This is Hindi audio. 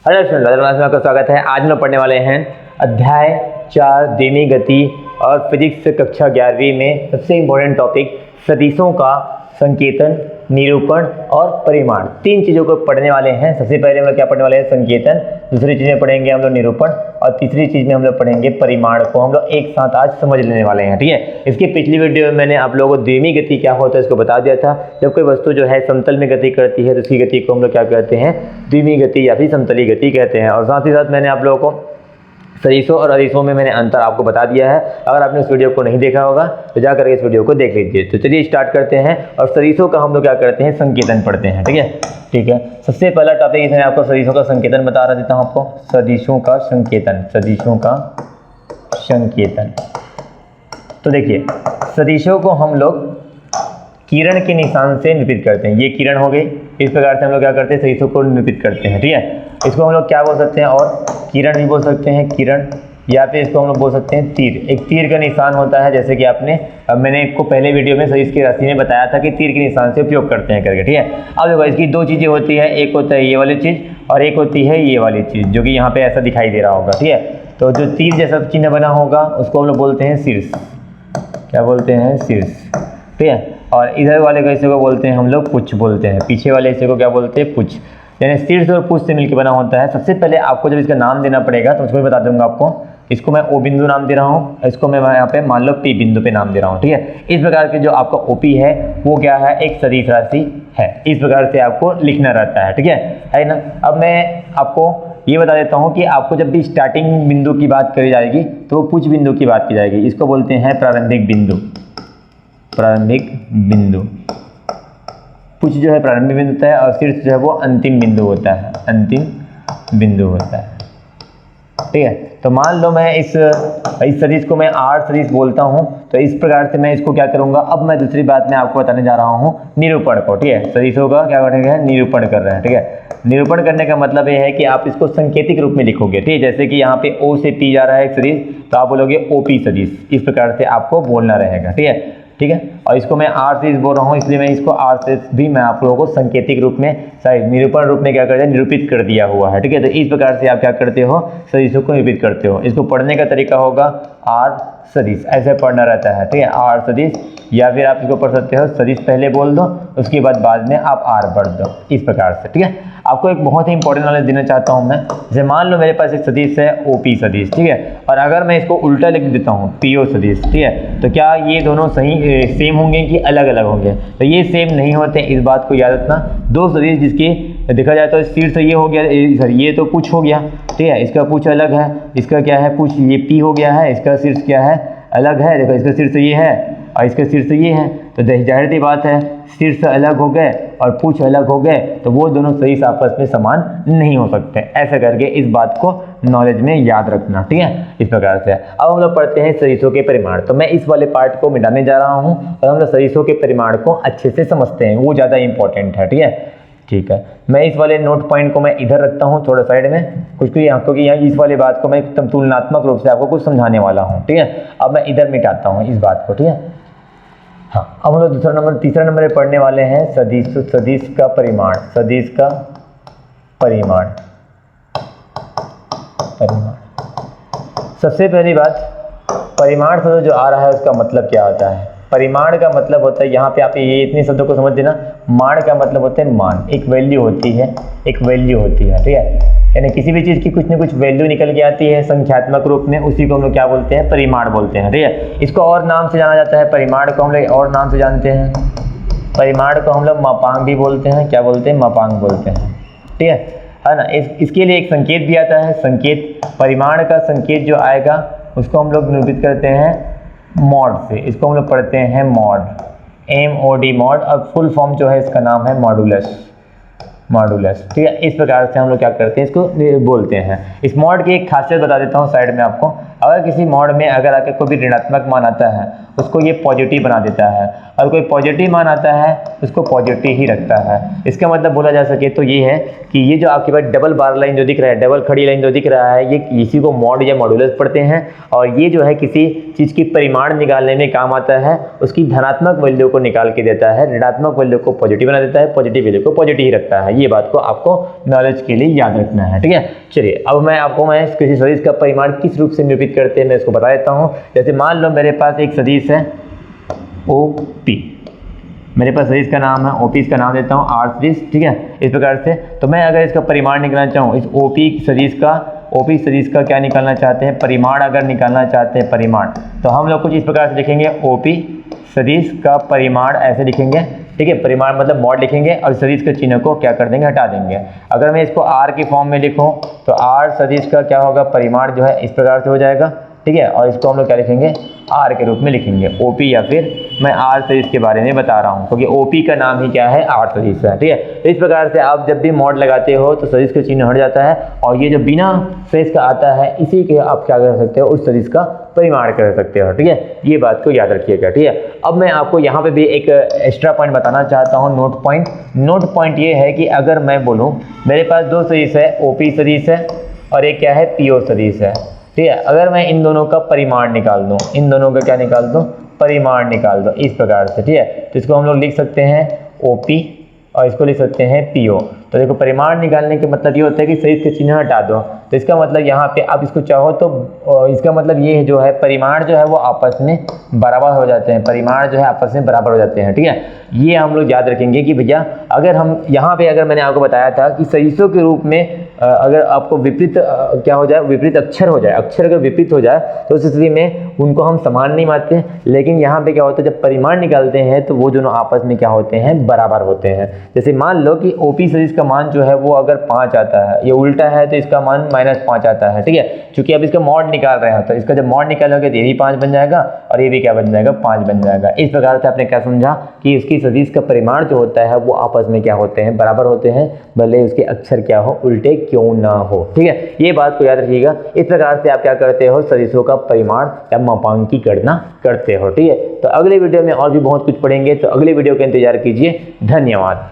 हेलो स्टूडेंट, में आपका स्वागत है। आज हम लोग पढ़ने वाले हैं अध्याय 4 धीमी गति और फिजिक्स कक्षा 11वीं में सबसे इम्पोर्टेंट टॉपिक सदिशों का संकेतन, निरूपण और परिमाण। तीन चीज़ों को पढ़ने वाले हैं। सबसे पहले हम लोग क्या पढ़ने वाले हैं? संकेतन। दूसरी चीज़ में पढ़ेंगे हम लोग निरूपण और तीसरी चीज़ में हम लोग पढ़ेंगे परिमाण को हम लोग एक साथ आज समझ लेने वाले हैं। ठीक है, इसकी पिछली वीडियो में मैंने आप लोगों को धीमी गति क्या होता है इसको बता दिया था। जब कोई वस्तु जो है समतल में गति करती है तो उसकी गति को हम लोग क्या कहते हैं? धीमी गति या फिर समतली गति कहते हैं। और साथ ही साथ मैंने आप लोगों को सदिशों और अदिशों में मैंने अंतर आपको बता दिया है। अगर आपने इस वीडियो को नहीं देखा होगा तो जाकर इस वीडियो को देख लीजिए। तो चलिए स्टार्ट करते हैं और सदिशों का हम लोग क्या करते हैं? संकेतन पढ़ते हैं। ठीक है। सबसे पहला टॉपिक इसमें आपको सदिशों का संकेतन बता रहा देता हूँ आपको। सदिशों का संकेतन, सदिशों का संकेतन। तो देखिए, सदिशों को हम लोग किरण के निशान से निरूपित करते हैं। ये किरण हो गई, इस प्रकार से हम लोग क्या करते हैं? सदिशों को निरूपित करते हैं। ठीक है, इसको हम लोग क्या बोल सकते हैं? और किरण भी बोल सकते हैं, किरण, या फिर इसको हम लोग बोल सकते हैं तीर। एक तीर का निशान होता है, जैसे कि मैंने आपको पहले वीडियो में सदिश की राशि में बताया था कि तीर के निशान से उपयोग करते हैं करके। ठीक है, अब देखो इसकी दो चीज़ें होती है, एक होता है ये वाली चीज़ और एक होती है ये वाली चीज़, जो कि यहाँ पे ऐसा दिखाई दे रहा होगा। ठीक है, तो जो तीर जैसा चिन्ह बना होगा उसको हम लोग बोलते हैं शीर्ष। क्या बोलते हैं? शीर्ष। ठीक है, और इधर वाले हिस्से को बोलते हैं हम लोग पुच्छ बोलते हैं। पीछे वाले हिस्से को क्या बोलते हैं? पुच्छ। यानी शीर्ष और पुच्छ से मिलकर बना होता है। सबसे पहले आपको जब इसका नाम देना पड़ेगा तो उसको भी बता दूंगा आपको। इसको मैं ओ बिंदु नाम दे रहा हूँ, इसको मैं यहाँ पे मान लो पी बिंदु पे नाम दे रहा हूँ। ठीक है, इस प्रकार के जो आपका ओपी है वो क्या है? एक सदिश राशि है। इस प्रकार से आपको लिखना रहता है। ठीक है ना। अब मैं आपको ये बता देता हूँ कि आपको जब भी स्टार्टिंग बिंदु की बात करी जाएगी तो वो पुच्छ बिंदु की बात की जाएगी। इसको बोलते हैं प्रारंभिक बिंदु। प्रारंभिक बिंदु। पुच्छ जो है प्रारंभिक बिंदु होता है और शीर्ष जो है वो अंतिम बिंदु होता है। अंतिम बिंदु होता है। ठीक है, तो मान लो मैं इस सदिश को मैं आर सदिश बोलता हूँ, तो इस प्रकार से मैं इसको क्या करूँगा? अब मैं दूसरी बात में आपको बताने जा रहा हूँ निरूपण को। ठीक है, सदिशों का क्या करेंगे? निरूपण कर रहे हैं। ठीक है, निरूपण करने का मतलब ये है कि आप इसको संकेतिक रूप में लिखोगे। ठीक है, जैसे कि यहाँ पे ओ से पी जा रहा है एक सदिश, तो आप बोलोगे ओपी सदिश। इस प्रकार से आपको बोलना रहेगा। ठीक है, और इसको मैं आर सदिश बोल रहा हूँ, इसलिए मैं इसको आर सदिश भी मैं आप लोगों को संकेतिक रूप में, निरूपण रूप में क्या कर दिया? निरूपित कर दिया हुआ है। ठीक है, तो इस प्रकार से आप क्या करते हो? सदिशों को निरूपित करते हो। इसको पढ़ने का तरीका होगा आर सदिश, ऐसे पढ़ना रहता है। ठीक है, आर सदिश, या फिर आप इसको पढ़ सकते हो सदिश पहले बोल दो, उसके बाद में आप आर पढ़ दो, इस प्रकार से। ठीक है, आपको एक बहुत ही इंपॉर्टेंट नॉलेज देना चाहता हूं मैं। जैसे मान लो मेरे पास एक सदिश है ओपी सदिश। ठीक है, और अगर मैं इसको उल्टा लिख देता हूं पीओ सदिश, ठीक है, तो क्या ये दोनों सही सेम होंगे कि अलग अलग होंगे? तो ये सेम नहीं होते, इस बात को याद रखना। दो सदिश जिसकी देखा जाए तो शीर्ष ये हो गया, सर ये तो पुच्छ हो गया। ठीक है, इसका पुच्छ अलग है, इसका क्या है? पुच्छ। ये पी हो गया है, इसका शीर्ष क्या है? अलग है। देखो इसका शीर्ष ये है और इसका शीर्ष ये है, तो जाहिर सी बात है शीर्ष अलग हो गए और पुच्छ अलग हो गए, तो वो दोनों सदिश आपस में समान नहीं हो सकते। ऐसा करके इस बात को नॉलेज में याद रखना। ठीक है, इस प्रकार से। अब हम लोग पढ़ते हैं सदिशों के परिमाण। तो मैं इस वाले पार्ट को मिटाने जा रहा हूँ और हम लोग सदिशों के परिमाण को अच्छे से समझते हैं, वो ज़्यादा इंपॉर्टेंट है। ठीक है, मैं इस वाले नोट पॉइंट को मैं इधर रखता हूँ थोड़ा साइड में, क्योंकि यहाँ इस वाली बात को मैं एकदम तुलनात्मक रूप से आपको कुछ समझाने वाला हूँ। ठीक है, अब मैं इधर मिटाता हूँ इस बात को। ठीक है, हाँ, अब हम लोग तीसरा नंबर पे पढ़ने वाले हैं सदिश का परिमाण। सदिश का परिमाण। सबसे पहली बात, परिमाण शब्द जो आ रहा है उसका मतलब क्या होता है? परिमाण का मतलब होता है, यहाँ पे आप ये इतने शब्दों को समझ देना। मान का मतलब होता है मान, एक वैल्यू होती है, एक वैल्यू होती है। ठीक है, यानी किसी भी चीज़ की कुछ न कुछ वैल्यू निकल के आती है संख्यात्मक रूप में, उसी को हम लोग क्या बोलते हैं? परिमाण बोलते हैं। ठीक है, इसको और नाम से जाना जाता है। परिमाण को हम लोग और नाम से जानते हैं। परिमाण को हम लोग मापांक भी बोलते हैं। क्या बोलते हैं? मापांक बोलते हैं। ठीक है ना। इसके लिए एक संकेत भी आता है, संकेत। परिमाण का संकेत जो आएगा उसको हम लोग निरूपित करते हैं मॉड से। इसको हम लोग पढ़ते हैं मॉड, MOD मॉड, और फुल फॉर्म जो है इसका नाम है मॉडुलस। मॉडुलस। ठीक है, इस प्रकार से हम लोग क्या करते हैं? इसको बोलते हैं। इस मॉड की एक खासियत बता देता हूँ साइड में आपको। अगर किसी मॉड में अगर आके कोई भी ऋणात्मक मान आता है उसको ये पॉजिटिव बना देता है, और कोई पॉजिटिव मान आता है उसको पॉजिटिव ही रखता है। इसका मतलब बोला जा सके तो ये है कि ये जो आपके पास डबल बार लाइन जो दिख रहा है, डबल खड़ी लाइन जो दिख रहा है, ये इसी को मॉड या मॉडुलस पढ़ते हैं। और ये जो है किसी चीज़ की परिमाण निकालने में काम आता है। उसकी धनात्मक वैल्यू को निकाल के देता है, ऋणात्मक वैल्यू को पॉजिटिव बना देता है, पॉजिटिव वैल्यू को पॉजिटिव ही रखता है। ये बात को आपको नॉलेज के लिए याद रखना है, ठीक है। चलिए अब मैं किसी सदिश का परिमाण किस रूप से निरूपित करते हैं मैं इसको बता देता हूँ। जैसे मान लो मेरे पास एक सदिश है OP, मेरे पास सदिश का नाम है OP, इसका नाम देता हूँ R सदिश, ठीक है। इस प्रकार से तो मैं अगर इसका परिमाण निकालना चाहूँ, इस OP सदिश का क्या निकालना चाहते हैं, परिमाण अगर निकालना चाहते हैं परिमाण, तो हम लोग कुछ इस प्रकार से लिखेंगे OP सदिश का परिमाण, ऐसे लिखेंगे, ठीक है। परिमाण मतलब मॉड लिखेंगे और सदिश के चिन्ह को क्या कर देंगे, हटा देंगे। अगर मैं इसको R की फॉर्म में लिखूं तो R सदिश का क्या होगा, परिमाण जो है इस प्रकार से हो जाएगा, ठीक है। और इसको हम लोग क्या लिखेंगे, R के रूप में लिखेंगे OP, या फिर मैं R सदिश के बारे में बता रहा हूँ क्योंकि OP का नाम ही क्या है, R सदिश है, ठीक है। तो इस प्रकार से आप जब भी मॉड लगाते हो तो सदिश का चिन्ह हट जाता है और ये जो बिना सदिश का आता है इसी के आप क्या कर सकते हो, उस सदिश का परिमाण कर सकते हो, ठीक है। ये बात को याद रखिएगा, ठीक है। अब मैं आपको यहाँ पे भी एक एक्स्ट्रा पॉइंट बताना चाहता हूँ, नोट पॉइंट ये है कि अगर मैं बोलूँ मेरे पास दो सदिश है, OP सदिश है और एक क्या है, PO सदिश है, ठीक है। अगर मैं इन दोनों का परिमाण निकाल दूं, इन दोनों का क्या निकाल दूं, परिमाण निकाल दो इस प्रकार से, ठीक है। तो इसको हम लोग लिख सकते हैं OP और इसको लिख सकते हैं PO। तो देखो परिमाण निकालने के मतलब ये होता है कि सदिश के चिन्ह हटा दो, तो इसका मतलब यहाँ पे आप इसको चाहो तो इसका मतलब ये जो है परिमाण जो है वो आपस में बराबर हो जाते हैं, परिमाण जो है आपस में बराबर हो जाते हैं, ठीक है। ये हम लोग याद रखेंगे कि भैया अगर हम यहाँ पे अगर मैंने आपको बताया था कि सदिशों के रूप में अगर आपको विपरीत क्या हो जाए, विपरीत अक्षर हो जाए, अक्षर अगर विपरीत हो जाए तो उस स्थिति में उनको हम समान नहीं मानते हैं। लेकिन यहाँ पे क्या होता है, जब परिमाण निकालते हैं तो वो दोनों आपस में क्या होते हैं, बराबर होते हैं। जैसे मान लो कि OP सदिश का मान जो है वो अगर 5 आता है, ये उल्टा है तो इसका मान -5 आता है, ठीक है। क्योंकि अब इसका मॉड निकाल रहे हैं तो इसका जब मॉड निकालोगे तो ये भी 5 बन जाएगा और ये भी क्या बन जाएगा, 5 बन जाएगा। इस प्रकार से आपने क्या समझा कि इसकी सदिश का परिमाण जो होता है वो आपस में क्या होते हैं, बराबर होते हैं, भले उसके अक्षर क्या हो, उल्टे क्यों ना हो, ठीक है। ये बात को याद रखिएगा। इस प्रकार से आप क्या करते हो, सदिशों का परिमाण या मापांक की गणना करते हो, ठीक है। तो अगले वीडियो में और भी बहुत कुछ पढ़ेंगे, तो अगले वीडियो का इंतजार कीजिए। धन्यवाद।